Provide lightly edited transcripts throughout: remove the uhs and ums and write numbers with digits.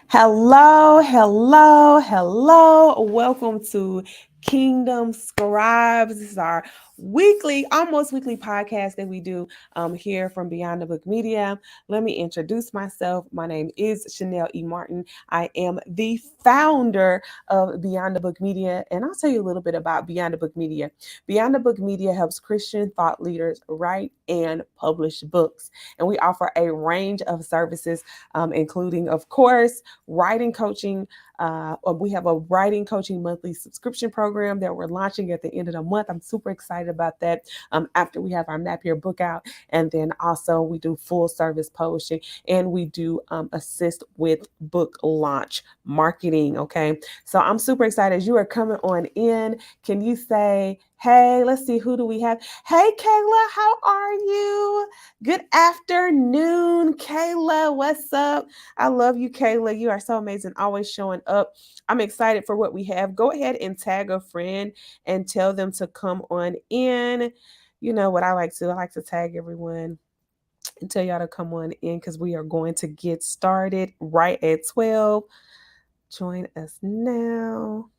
Hello, hello, hello. Welcome to Kingdom Scribes. This is our almost weekly podcast that we do here from Beyond the Book Media. Let me introduce myself. My name is Chanel E. Martin. I am the founder of Beyond the Book Media, and I'll tell you a little bit about Beyond the Book Media. Beyond the Book Media helps Christian thought leaders write and publish books, and we offer a range of services, including, of course, writing coaching. We have a writing coaching monthly subscription program that we're launching at the end of the month. I'm super excited about that. After we have our Map Your Book out, and then also we do full service publishing, and we do assist with book launch marketing. Okay, so I'm super excited. As you are coming on in, can you say, hey, let's see, who do we have? Hey, Kayla, how are you? Good afternoon, Kayla. What's up? I love you, Kayla. You are so amazing, always showing up. I'm excited for what we have. Go ahead and tag a friend and tell them to come on in. You know what I like to? I like to tag everyone and tell y'all to come on in because we are going to get started right at 12. Join us now.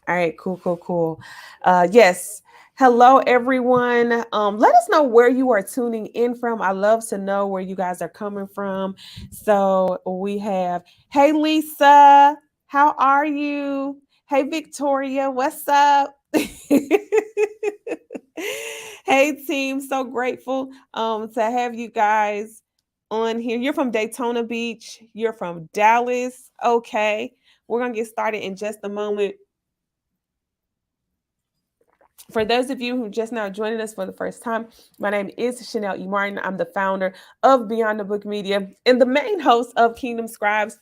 All right, cool. Yes. Hello, everyone. Let us know where you are tuning in from. I love to know where you guys are coming from. So we have, hey, Lisa, how are you? Hey, Victoria, what's up? Hey, team, so grateful to have you guys on here. You're from Daytona Beach. You're from Dallas. Okay, we're gonna get started in just a moment. For those of you who just now joining us for the first time, my name is Chanel E. Martin. I'm the founder of Beyond the Book Media and the main host of Kingdom Scribes.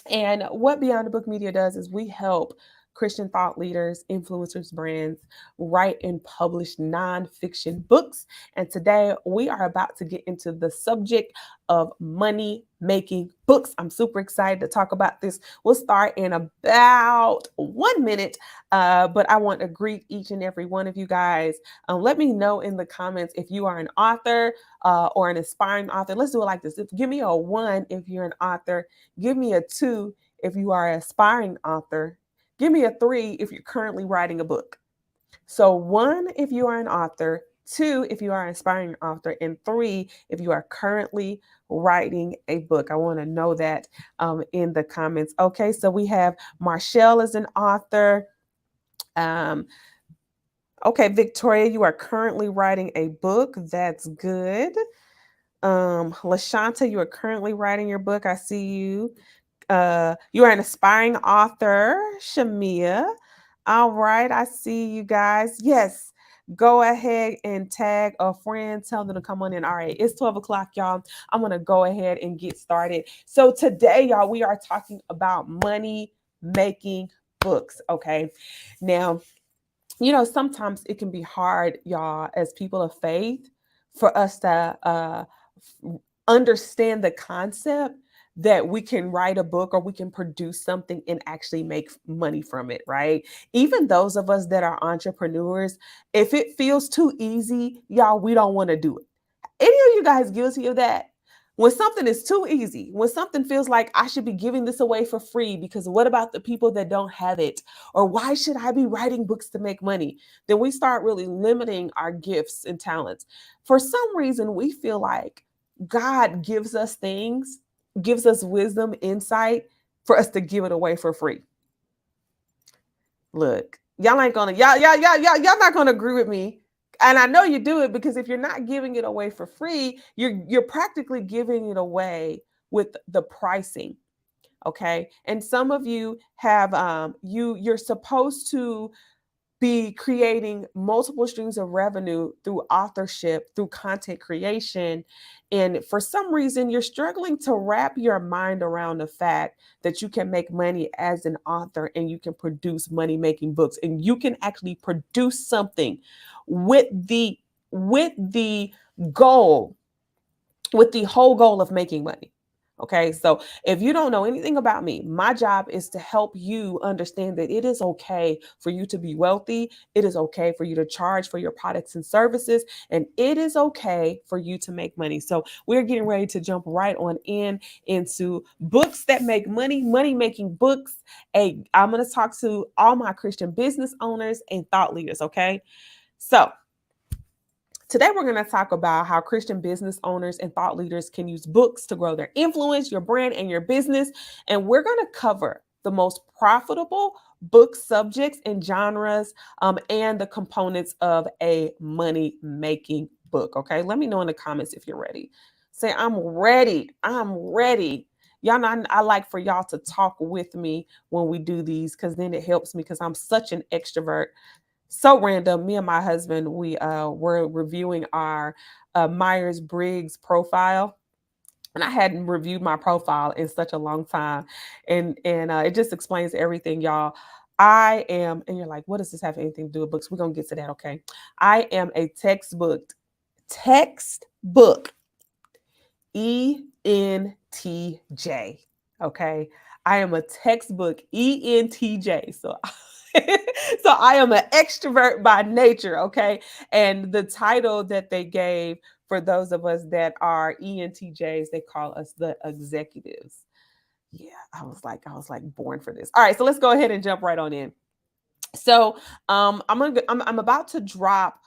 And what Beyond the Book Media does is we help Christian thought leaders, influencers, brands write and publish nonfiction books. And today we are about to get into the subject of money making books. I'm super excited to talk about this. We'll start in about 1 minute, but I want to greet each and every one of you guys. Let me know in the comments if you are an author or an aspiring author. Let's do it like this. Give me a 1 if you're an author. Give me a 2 if you are an aspiring author. Give me a 3 if you're currently writing a book. So 1 if you are an author, 2 if you are an aspiring author, and 3 if you are currently writing a book. I want to know that in the comments. Okay, so we have Marshall as an author. Okay, Victoria, you are currently writing a book. That's good. LaShanta, you are currently writing your book. I see you. You are an aspiring author, Shamia. All right, I see you guys. Yes, go ahead and tag a friend. Tell them to come on in. All right, it's 12 o'clock, y'all. I'm going to go ahead and get started. So today, y'all, we are talking about money making books. Okay, now, sometimes it can be hard, y'all, as people of faith, for us to understand the concept that we can write a book or we can produce something and actually make money from it, right? Even those of us that are entrepreneurs, if it feels too easy, y'all, we don't want to do it. Any of you guys guilty of that? When something is too easy, when something feels like I should be giving this away for free because what about the people that don't have it? Or why should I be writing books to make money? Then we start really limiting our gifts and talents. For some reason, we feel like God gives us things, gives us wisdom, insight for us to give it away for free. Look, y'all not gonna agree with me. And I know you do it because if you're not giving it away for free, you're practically giving it away with the pricing. Okay. And some of you have you're supposed to be creating multiple streams of revenue through authorship, through content creation. And for some reason, you're struggling to wrap your mind around the fact that you can make money as an author and you can produce money making books and you can actually produce something with the goal, with the whole goal of making money. Okay, so if you don't know anything about me, my job is to help you understand that it is okay for you to be wealthy. It is okay for you to charge for your products and services, and it is okay for you to make money. So we're getting ready to jump right on into books that make money, money making books. I'm going to talk to all my Christian business owners and thought leaders. Okay, so today, we're going to talk about how Christian business owners and thought leaders can use books to grow their influence, your brand, and your business. And we're going to cover the most profitable book subjects and genres, and the components of a money making book. Okay, let me know in the comments if you're ready. Say, I'm ready. I'm ready. Y'all know I like for y'all to talk with me when we do these, because then it helps me, because I'm such an extrovert. So random. Me and my husband, we were reviewing our Myers-Briggs profile, and I hadn't reviewed my profile in such a long time, and it just explains everything, y'all. I am, and you're like, what does this have anything to do with books? We're gonna get to that, okay? I am a textbook ENTJ. Okay. I am a textbook ENTJ. So so I am an extrovert by nature, okay? And the title that they gave for those of us that are ENTJs, they call us the executives. Yeah, I was like born for this. All right, so let's go ahead and jump right on in. So I'm about to drop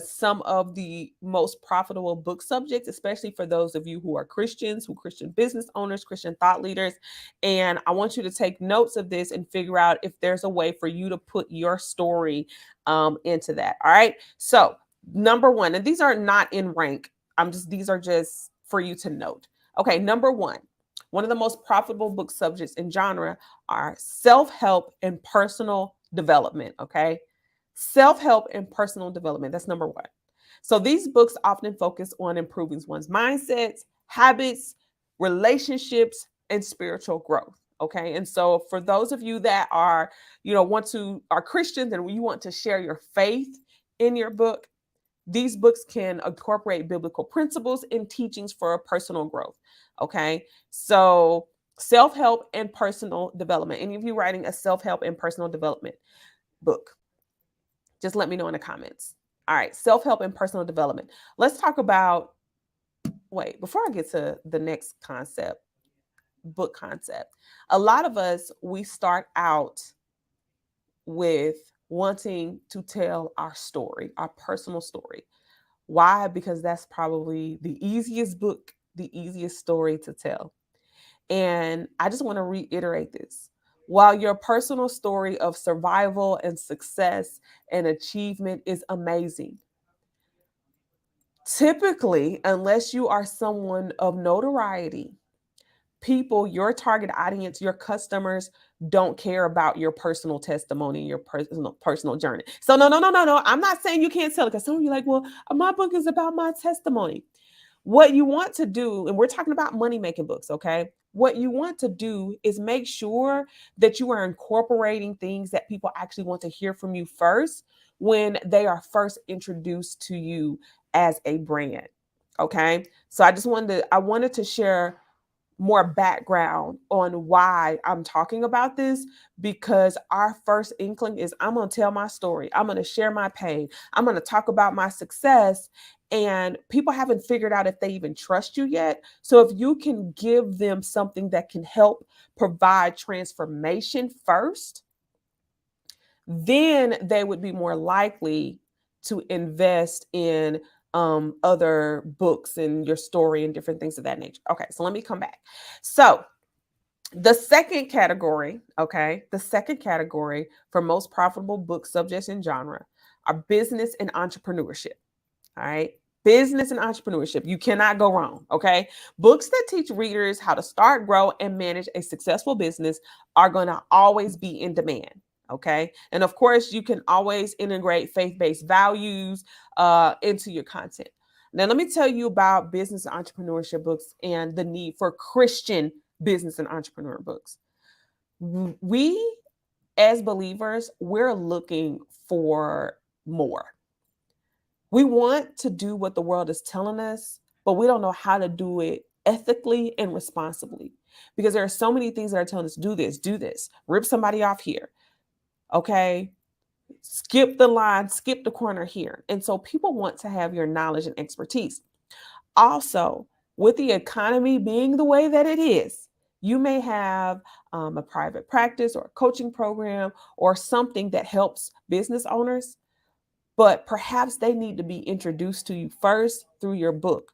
some of the most profitable book subjects, especially for those of you who are Christians, who Christian business owners, Christian thought leaders. And I want you to take notes of this and figure out if there's a way for you to put your story into that. All right. So number one, and these are not in rank. These are just for you to note. Okay. Number one of the most profitable book subjects in genre are self-help and personal development. Okay. Self-help and personal development. That's number one. So these books often focus on improving one's mindsets, habits, relationships, and spiritual growth. Okay. And so for those of you that are, are Christians and you want to share your faith in your book, these books can incorporate biblical principles and teachings for personal growth. Okay. So self-help and personal development. Any of you writing a self-help and personal development book, just let me know in the comments. All right. Self-help and personal development. Let's talk about, wait, before I get to the next concept, book concept, a lot of us, we start out with wanting to tell our story, our personal story. Why? Because that's probably the easiest book, the easiest story to tell. And I just want to reiterate this. While your personal story of survival and success and achievement is amazing, typically, unless you are someone of notoriety, people, your target audience, your customers don't care about your personal testimony, your personal journey. So no. I'm not saying you can't tell it, because some of you are like, well, my book is about my testimony. What you want to do, and we're talking about money making books, okay? What you want to do is make sure that you are incorporating things that people actually want to hear from you first when they are first introduced to you as a brand. Okay? So I wanted to share more background on why I'm talking about this, because our first inkling is I'm going to tell my story. I'm going to share my pain. I'm going to talk about my success. And people haven't figured out if they even trust you yet. So if you can give them something that can help provide transformation first, then they would be more likely to invest in other books and your story and different things of that nature. Okay, so let me come back. So the second category, okay, the second category for most profitable book subjects and genre are business and entrepreneurship. All right. Business and entrepreneurship. You cannot go wrong. Okay. Books that teach readers how to start, grow, and manage a successful business are going to always be in demand. Okay. And of course, you can always integrate faith-based values into your content. Now, let me tell you about business and entrepreneurship books and the need for Christian business and entrepreneur books. We, as believers, we're looking for more. We want to do what the world is telling us, but we don't know how to do it ethically and responsibly, because there are so many things that are telling us, do this, rip somebody off here. Okay. Skip the line, skip the corner here. And so people want to have your knowledge and expertise. Also, with the economy being the way that it is, you may have a private practice or a coaching program or something that helps business owners, but perhaps they need to be introduced to you first through your book.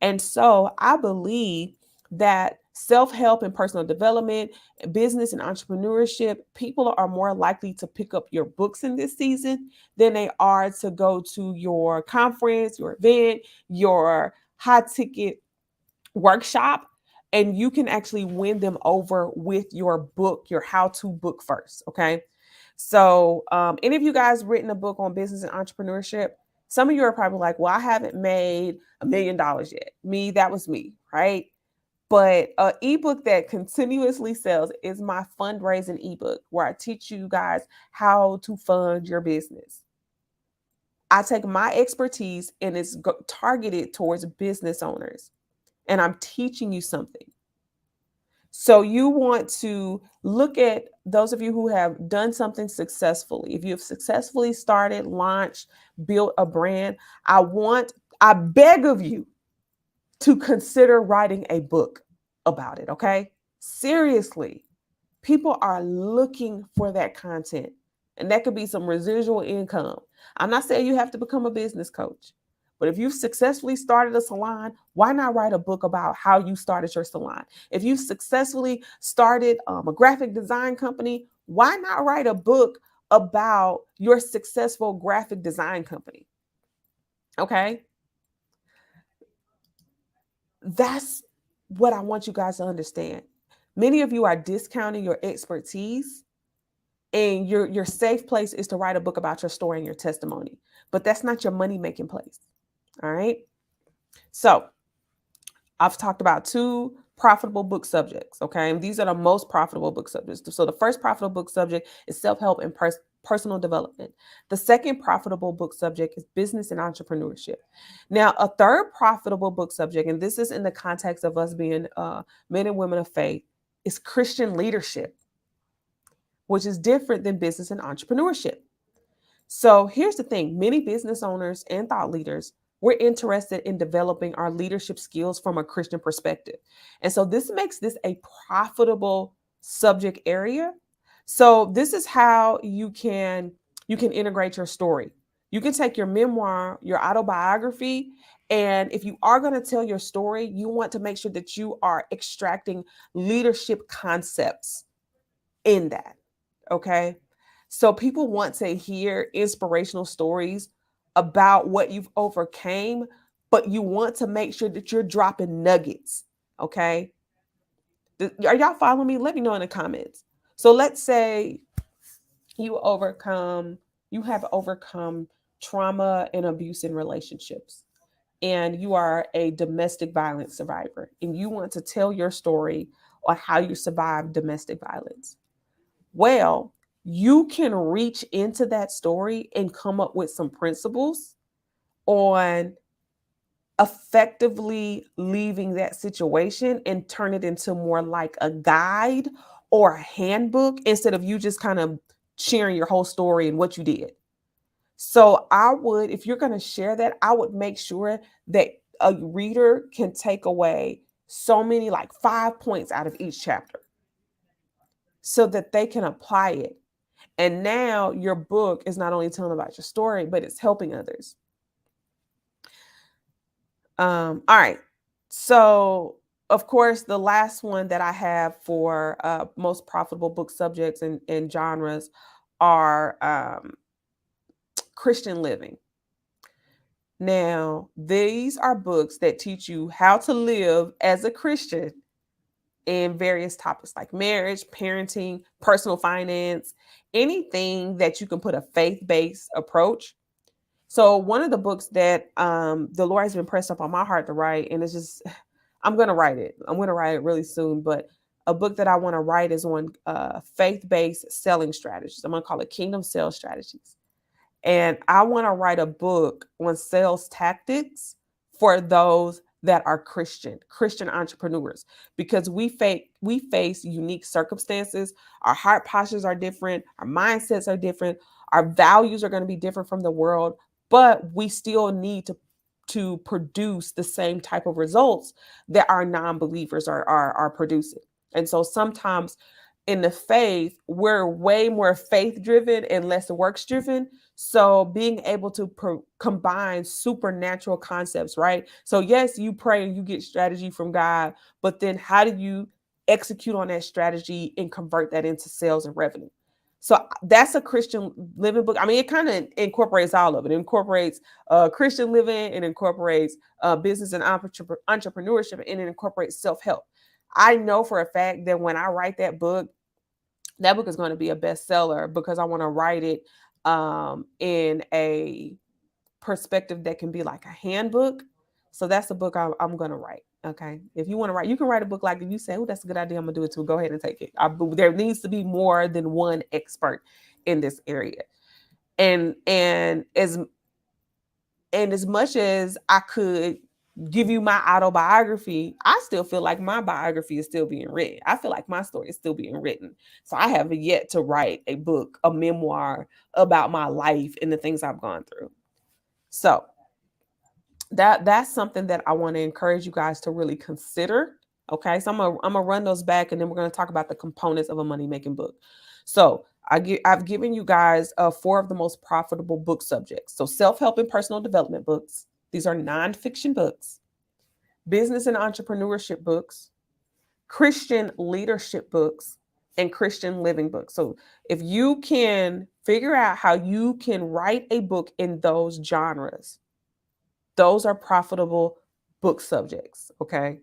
And so I believe that self-help and personal development, business and entrepreneurship, people are more likely to pick up your books in this season than they are to go to your conference, your event, your high ticket workshop. And you can actually win them over with your book, your how-to book first. Okay. So, any of you guys written a book on business and entrepreneurship? Some of you are probably like, well, I haven't made $1 million yet. Me, that was me, right? But an ebook that continuously sells is my fundraising ebook, where I teach you guys how to fund your business. I take my expertise and it's targeted towards business owners, and I'm teaching you something. So you want to look at those of you who have done something successfully. If you've successfully started, launched, built a brand, I beg of you to consider writing a book about it, okay? Seriously. People are looking for that content, and that could be some residual income. I'm not saying you have to become a business coach, but if you've successfully started a salon, why not write a book about how you started your salon? If you've successfully started a graphic design company, why not write a book about your successful graphic design company? Okay. That's what I want you guys to understand. Many of you are discounting your expertise, and your safe place is to write a book about your story and your testimony, but that's not your money making place. All right. So I've talked about 2 profitable book subjects. Okay. And these are the most profitable book subjects. So the first profitable book subject is self-help and personal development. The second profitable book subject is business and entrepreneurship. Now, a third profitable book subject, and this is in the context of us being men and women of faith, is Christian leadership, which is different than business and entrepreneurship. So here's the thing, many business owners and thought leaders, we're interested in developing our leadership skills from a Christian perspective. And so this makes this a profitable subject area. So this is how you can integrate your story. You can take your memoir, your autobiography, and if you are going to tell your story, you want to make sure that you are extracting leadership concepts in that. Okay. So people want to hear inspirational stories about what you've overcame, but you want to make sure that you're dropping nuggets. Okay. Are y'all following me? Let me know in the comments. So let's say you have overcome trauma and abuse in relationships, and you are a domestic violence survivor, and you want to tell your story on how you survived domestic violence. Well, you can reach into that story and come up with some principles on effectively leaving that situation and turn it into more like a guide or a handbook instead of you just kind of sharing your whole story and what you did. So if you're going to share that, I would make sure that a reader can take away so many, like 5 points out of each chapter, so that they can apply it. And now your book is not only telling about your story, but it's helping others. All right. So, of course, the last one that I have for most profitable book subjects and genres are Christian living. Now, these are books that teach you how to live as a Christian in various topics like marriage, parenting, personal finance, anything that you can put a faith-based approach. So one of the books that the Lord has been pressed up on my heart to write, and it's just, I'm going to write it. I'm going to write it really soon, but a book that I want to write is on faith-based selling strategies. I'm going to call it Kingdom Sales Strategies. And I want to write a book on sales tactics for those that are Christian entrepreneurs, because we face unique circumstances. Our heart postures are different, our mindsets are different, our values are going to be different from the world, but we still need to produce the same type of results that our non-believers are producing. And so sometimes in the faith, we're way more faith driven and less works driven. So being able to combine supernatural concepts, right? So yes, you pray and you get strategy from God, but then how do you execute on that strategy and convert that into sales and revenue? So that's a Christian living book. I mean, it kind of incorporates all of it. It incorporates Christian living, it incorporates business and entrepreneurship, and it incorporates self-help. I know for a fact that when I write that book is going to be a bestseller, because I want to write it in a perspective that can be like a handbook. So that's the book I'm going to write. Okay. If you want to write, you can write a book. Like if you say, oh, that's a good idea, I'm going to do it too. Go ahead and take it. There needs to be more than one expert in this area. And as much as I could give you my autobiography, I still feel like my biography is still being written. I feel like my story is still being written. So I have yet to write a book, a memoir about my life and the things I've gone through. So that's something that I want to encourage you guys to really consider. Okay, so I'm gonna run those back, and then we're gonna talk about the components of a money making book. So I've given you guys 4 of the most profitable book subjects. So self-help and personal development books. These are nonfiction books, business and entrepreneurship books, Christian leadership books, and Christian living books. So if you can figure out how you can write a book in those genres, those are profitable book subjects. Okay.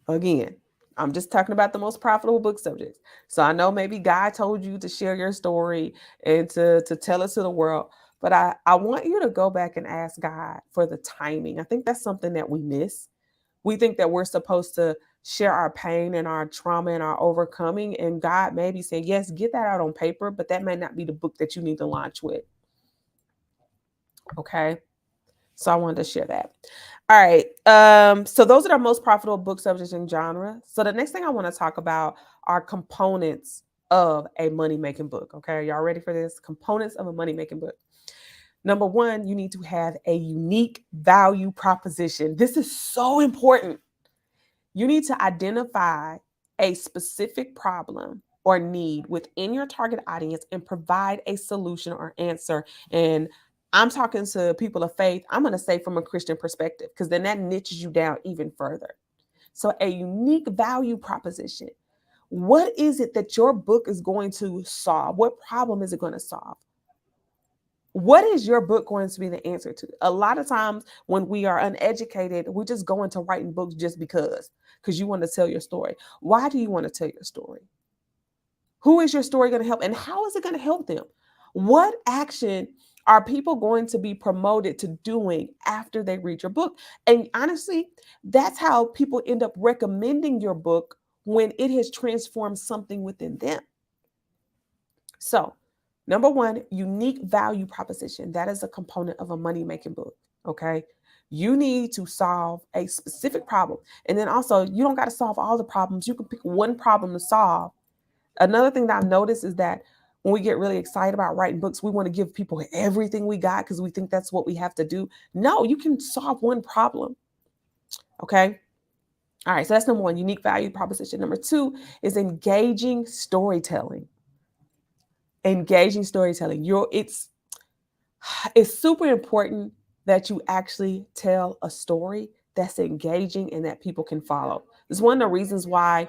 Again, I'm just talking about the most profitable book subjects. So I know maybe God told you to share your story and to tell it to the world, but I want you to go back and ask God for the timing. I think that's something that we miss. We think that we're supposed to share our pain and our trauma and our overcoming, and God may be saying, yes, get that out on paper, but that may not be the book that you need to launch with. Okay. So I wanted to share that. All right. So those are the most profitable book subjects and genre. So the next thing I want to talk about are components of a money-making book. Okay. Y'all ready for this? Components of a money-making book. Number 1, you need to have a unique value proposition. This is so important. You need to identify a specific problem or need within your target audience and provide a solution or answer. And I'm talking to people of faith. I'm going to say from a Christian perspective, because then that niches you down even further. So a unique value proposition. What is it that your book is going to solve? What problem is it going to solve? What is your book going to be the answer to? A lot of times when we are uneducated, we just go into writing books just because you want to tell your story. Why do you want to tell your story? Who is your story going to help? And how is it going to help them? What action are people going to be promoted to doing after they read your book? And honestly, that's how people end up recommending your book when it has transformed something within them. So, number 1, unique value proposition. That is a component of a money-making book. Okay. You need to solve a specific problem. And then also, you don't got to solve all the problems. You can pick one problem to solve. Another thing that I've noticed is that when we get really excited about writing books, we want to give people everything we got because we think that's what we have to do. No, you can solve one problem. Okay. All right. So that's number 1, unique value proposition. Number 2 is engaging storytelling. Engaging storytelling. It's super important that you actually tell a story that's engaging and that people can follow. It's one of the reasons why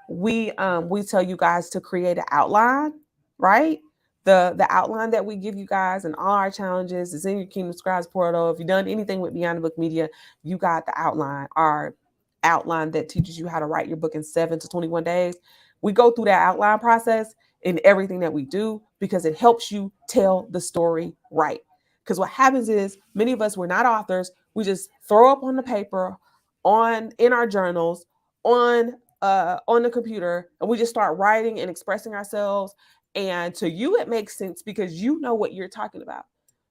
we tell you guys to create an outline, right? The outline that we give you guys and all our challenges is in your Kingdom Scribes portal. If you've done anything with Beyond the Book Media, you got the outline, our outline that teaches you how to write your book in 7 to 21 days. We go through that outline process in everything that we do because it helps you tell the story right. Because what happens is many of us, we're not authors. We just throw up on the paper, in our journals, on the computer, and we just start writing and expressing ourselves. And to you, it makes sense because you know what you're talking about.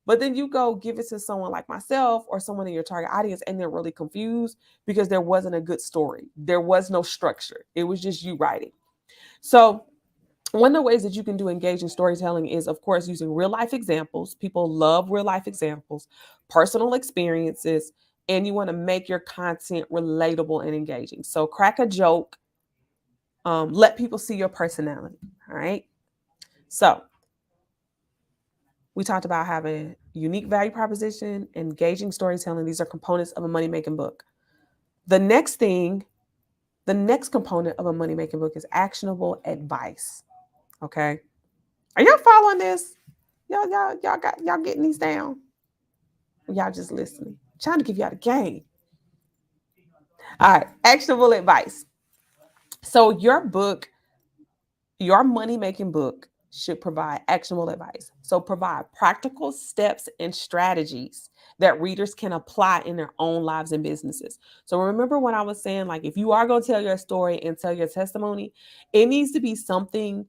But then you go give it to someone like myself or someone in your target audience and they're really confused because there wasn't a good story. There was no structure. It was just you writing. So one of the ways that you can do engaging storytelling is, of course, using real life examples. People love real life examples, personal experiences, and you want to make your content relatable and engaging. So crack a joke, let people see your personality. All right. So we talked about having unique value proposition, engaging storytelling. These are components of a money making book. The next component of a money making book is actionable advice. Okay. Are y'all following this? Y'all getting these down? Y'all just listening. I'm trying to give y'all the game. All right, actionable advice. So your money making book should provide actionable advice. So provide practical steps and strategies that readers can apply in their own lives and businesses. So remember when I was saying, like, if you are going to tell your story and tell your testimony, it needs to be something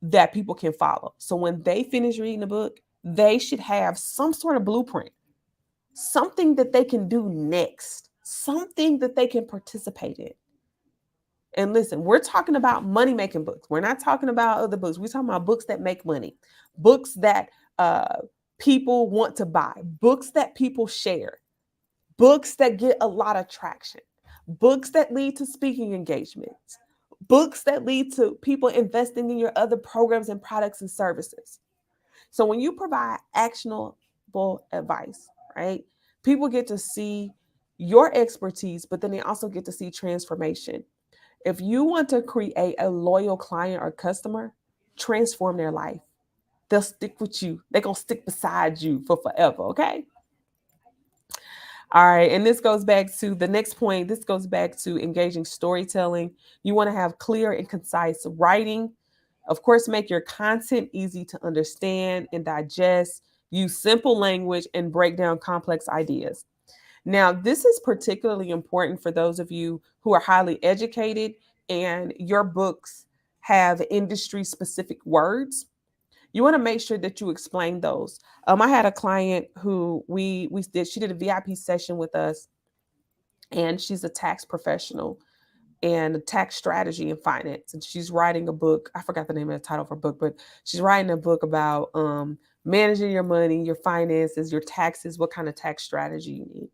that people can follow. So when they finish reading the book, they should have some sort of blueprint, something that they can do next, something that they can participate in. And listen, we're talking about money making books. We're not talking about other books. We're talking about books that make money, books that people want to buy, books that people share, books that get a lot of traction, books that lead to speaking engagements, books that lead to people investing in your other programs and products and services. So when you provide actionable advice, right, people get to see your expertise, but then they also get to see transformation. If you want to create a loyal client or customer, transform their life. They'll stick with you. They're going to stick beside you for forever, okay? All right, and this goes back to the next point. This goes back to engaging storytelling. You want to have clear and concise writing. Of course, make your content easy to understand and digest. Use simple language and break down complex ideas. Now, this is particularly important for those of you who are highly educated and your books have industry specific words. You want to make sure that you explain those. I had a client who she did a VIP session with us, and she's a tax professional and tax strategy and finance. And she's writing a book. I forgot the name of the title of her book, but she's writing a book about managing your money, your finances, your taxes, what kind of tax strategy you need.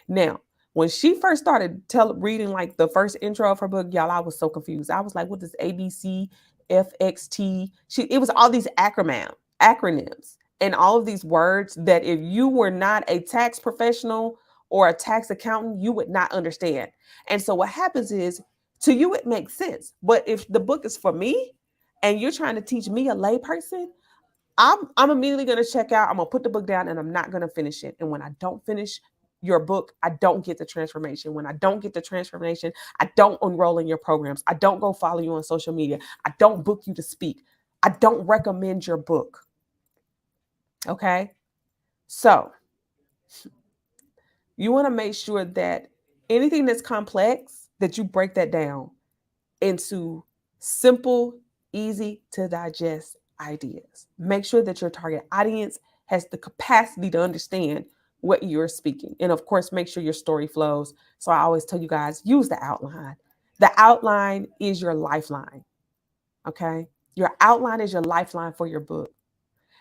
Now, when she first started reading like the first intro of her book, y'all, I was so confused. I was like, what is ABC, FXT? It was all these acronyms and all of these words that if you were not a tax professional or a tax accountant, you would not understand. And so what happens is, to you, it makes sense. But if the book is for me and you're trying to teach me, a layperson, I'm immediately going to check out. I'm going to put the book down and I'm not going to finish it. And when I don't finish your book, I don't get the transformation. When I don't get the transformation, I don't enroll in your programs. I don't go follow you on social media. I don't book you to speak. I don't recommend your book. Okay? So you want to make sure that anything that's complex, that you break that down into simple, easy to digest ideas. Make sure that your target audience has the capacity to understand what you're speaking. And of course, make sure your story flows. So I always tell you guys, use the outline. The outline is your lifeline. Okay? Your outline is your lifeline for your book.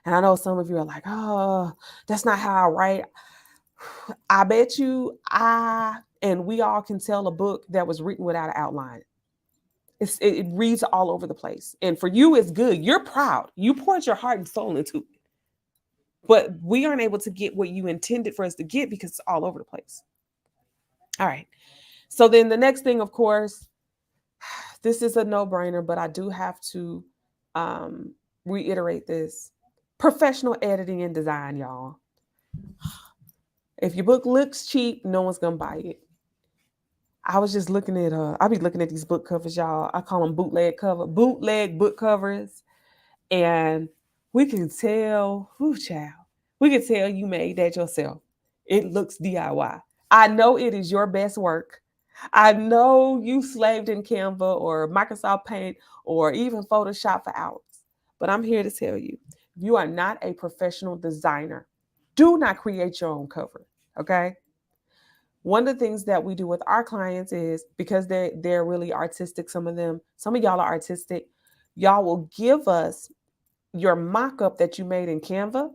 And I know some of you are like, oh, that's not how I write. I bet you and we all can tell a book that was written without an outline. It reads all over the place. And for you, it's good. You're proud. You poured your heart and soul into it. But we aren't able to get what you intended for us to get because it's all over the place. All right. So then the next thing, of course, this is a no-brainer, but I do have to reiterate this. Professional editing and design, y'all. If your book looks cheap, no one's going to buy it. I was just looking at, I be looking at these book covers, y'all. I call them bootleg book covers. And we can tell, child, we can tell you made that yourself. It looks DIY. I know it is your best work. I know you slaved in Canva or Microsoft Paint or even Photoshop for hours. But I'm here to tell you, if you are not a professional designer, do not create your own cover. Okay. One of the things that we do with our clients is, because they're really artistic, some of y'all are artistic, y'all will give us your mock-up that you made in Canva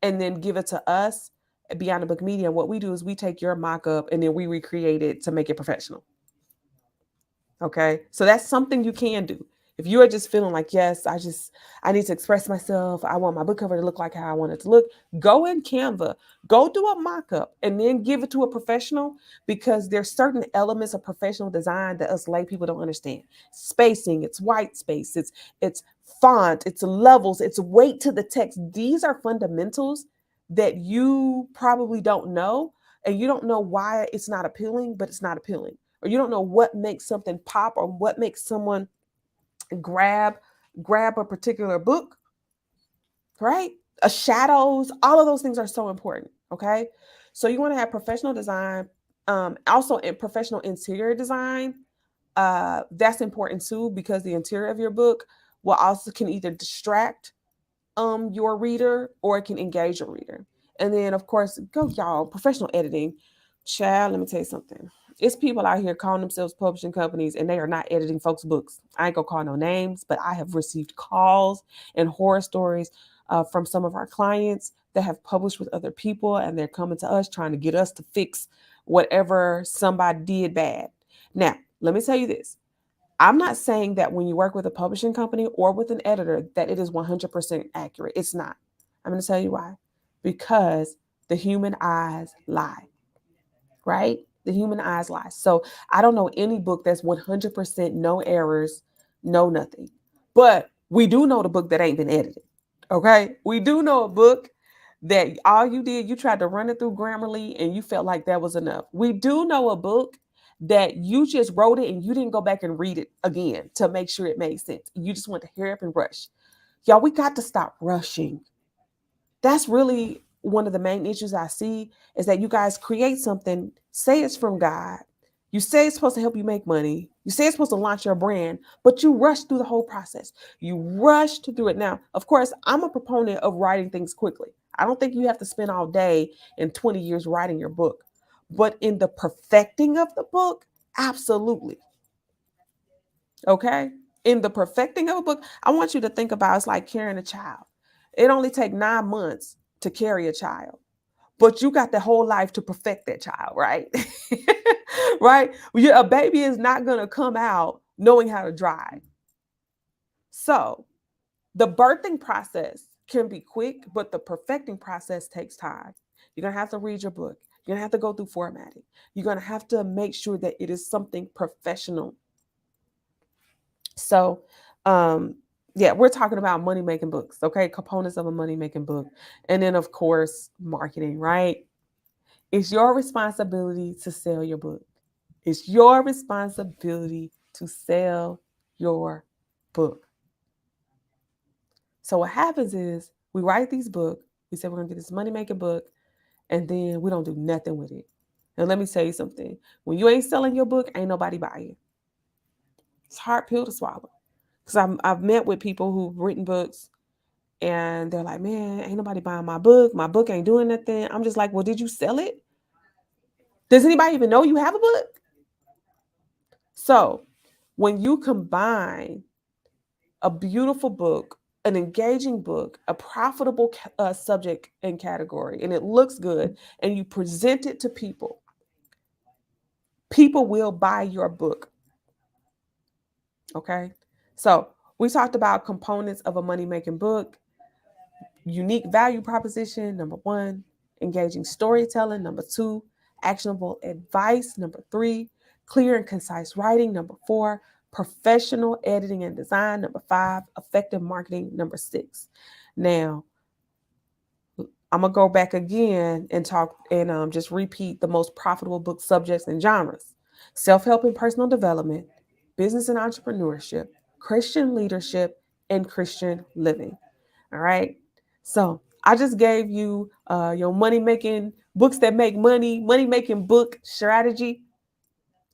and then give it to us at Beyond the Book Media. What we do is we take your mock-up and then we recreate it to make it professional. Okay. So that's something you can do. If you are just feeling like, yes, I need to express myself, I want my book cover to look like how I want it to look, go in Canva, go do a mock-up and then give it to a professional, because there's certain elements of professional design that us lay people don't understand. Spacing, it's white space, it's font, it's levels, it's weight to the text. These are fundamentals that you probably don't know, and you don't know why it's not appealing, but it's not appealing. Or you don't know what makes something pop, or what makes someone grab a particular book, right? Shadows, all of those things are so important. Okay. So you want to have professional design, also in professional interior design. That's important too, because the interior of your book will also can either distract your reader, or it can engage your reader. And then of course, go y'all, professional editing. Child, let me tell you something. It's people out here calling themselves publishing companies and they are not editing folks' books. I ain't gonna call no names, but I have received calls and horror stories from some of our clients that have published with other people, and they're coming to us trying to get us to fix whatever somebody did bad. Now, let me tell you this. I'm not saying that when you work with a publishing company or with an editor that it is 100% accurate. It's not. I'm going to tell you why. Because the human eyes lie, right? The human eyes lie. So I don't know any book that's 100% no errors, no nothing. But we do know the book that ain't been edited. Okay? We do know a book that all you did, you tried to run it through Grammarly and you felt like that was enough. We do know a book that you just wrote it and you didn't go back and read it again to make sure it made sense. You just went to hurry up and rush. Y'all, we got to stop rushing. That's really one of the main issues I see, is that you guys create something, say it's from God. You say it's supposed to help you make money. You say it's supposed to launch your brand, but you rush through the whole process. You rushed through it. Now, of course, I'm a proponent of writing things quickly. I don't think you have to spend all day and 20 years writing your book. But in the perfecting of the book, absolutely. Okay? In the perfecting of a book, I want you to think about, it's like carrying a child. It only takes 9 months to carry a child, but you got the whole life to perfect that child, right? Right? A baby is not going to come out knowing how to drive. So the birthing process can be quick, but the perfecting process takes time. You're going to have to read your book. You're going to have to go through formatting. You're going to have to make sure that it is something professional. So, yeah, we're talking about money-making books, okay? Components of a money-making book. And then, of course, marketing, right? It's your responsibility to sell your book. It's your responsibility to sell your book. So what happens is we write these books. We say we're going to get this money-making book, and then we don't do nothing with it. And let me tell you something. When you ain't selling your book, ain't nobody buying. It's a hard pill to swallow. Because I've met with people who've written books and they're like, man, ain't nobody buying my book. My book ain't doing nothing. I'm just like, well, did you sell it? Does anybody even know you have a book? So when you combine a beautiful book, an engaging book, a profitable subject and category, and it looks good, and you present it to people, people will buy your book. Okay? So we talked about components of a money-making book. Unique value proposition, number 1. Engaging storytelling, number 2. Actionable advice, number 3. Clear and concise writing, number 4. Professional editing and design, number 5. Effective marketing, number 6. Now, I'm going to go back again and talk and just repeat the most profitable book subjects and genres: self-help and personal development, business and entrepreneurship, Christian leadership, and Christian living. All right. So I just gave you your money-making books that make money, money-making book strategy.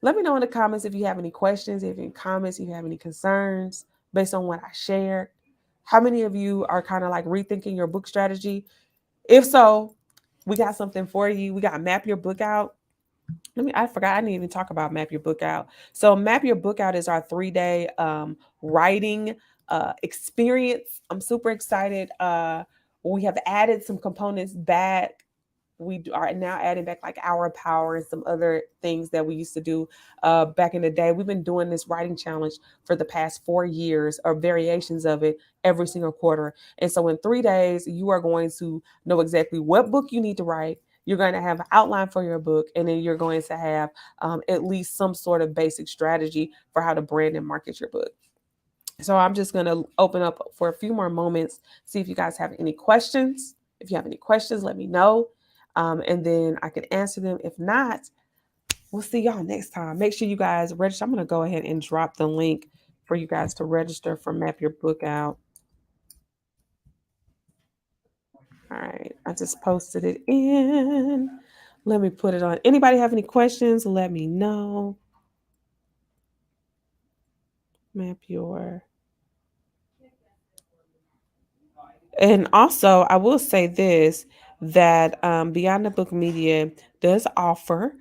Let me know in the comments if you have any questions, if you have any comments, if you have any concerns based on what I shared. How many of you are kind of like rethinking your book strategy? If so, we got something for you. We got Map Your Book Out. I forgot, I didn't even talk about Map Your Book Out. So Map Your Book Out is our 3-day writing experience. I'm super excited. We have added some components back. We are now adding back like Hour of Power and some other things that we used to do back in the day. We've been doing this writing challenge for the past 4 years, or variations of it, every single quarter. And so in 3 days, you are going to know exactly what book you need to write. You're going to have an outline for your book, and then you're going to have at least some sort of basic strategy for how to brand and market your book. So I'm just going to open up for a few more moments, see if you guys have any questions. If you have any questions, let me know. And then I can answer them. If not, we'll see y'all next time. Make sure you guys register. I'm going to go ahead and drop the link for you guys to register for Map Your Book Out. All right. I just posted it in. Let me put it on. Anybody have any questions? Let me know. Map your. And also, I will say this, that Beyond the Book Media does offer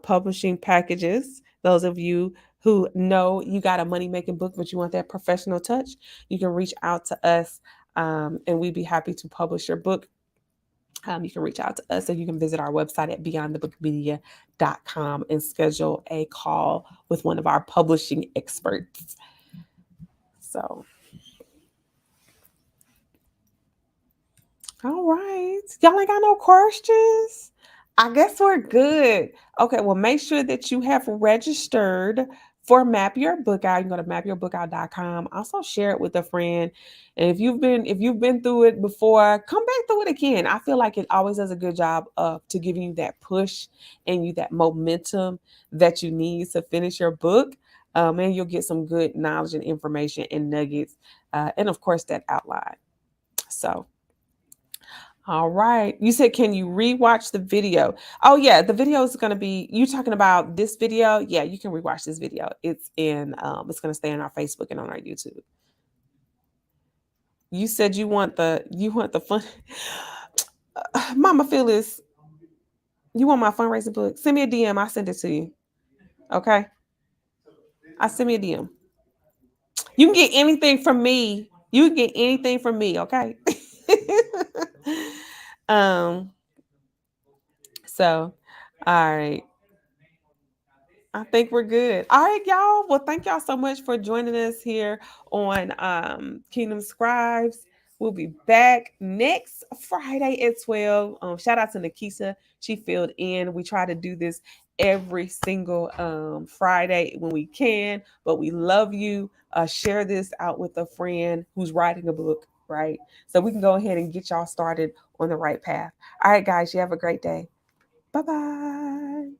publishing packages. Those of you who know you got a money making book, but you want that professional touch, you can reach out to us, and we'd be happy to publish your book. You can reach out to us, and you can visit our website at beyondthebookmedia.com and schedule a call with one of our publishing experts. So, all right. Y'all ain't got no questions? I guess we're good. Okay, well, make sure that you have registered for Map Your Book Out. You can go to mapyourbookout.com. Also share it with a friend. And if you've been through it before, come back through it again. I feel like it always does a good job of to giving you that push and you that momentum that you need to finish your book. And you'll get some good knowledge and information and nuggets. And of course, that outline. So all right. You said, can you rewatch the video? Oh, yeah. The video is going to be, you talking about this video? Yeah, you can rewatch this video. It's going to stay on our Facebook and on our YouTube. You said you want the fun. Mama Phyllis, you want my fundraising book? Send me a DM. I'll send it to you. Okay. I send me a DM. You can get anything from me. You can get anything from me. Okay. um, so, all right. I think we're good. All right, y'all. Well, thank y'all so much for joining us here on Kingdom Scribes. We'll be back next Friday at 12. Shout out to Nikisa. She filled in. We try to do this every single Friday when we can, but we love you. Share this out with a friend who's writing a book, right? So we can go ahead and get y'all started on the right path. All right, guys, you have a great day. Bye bye.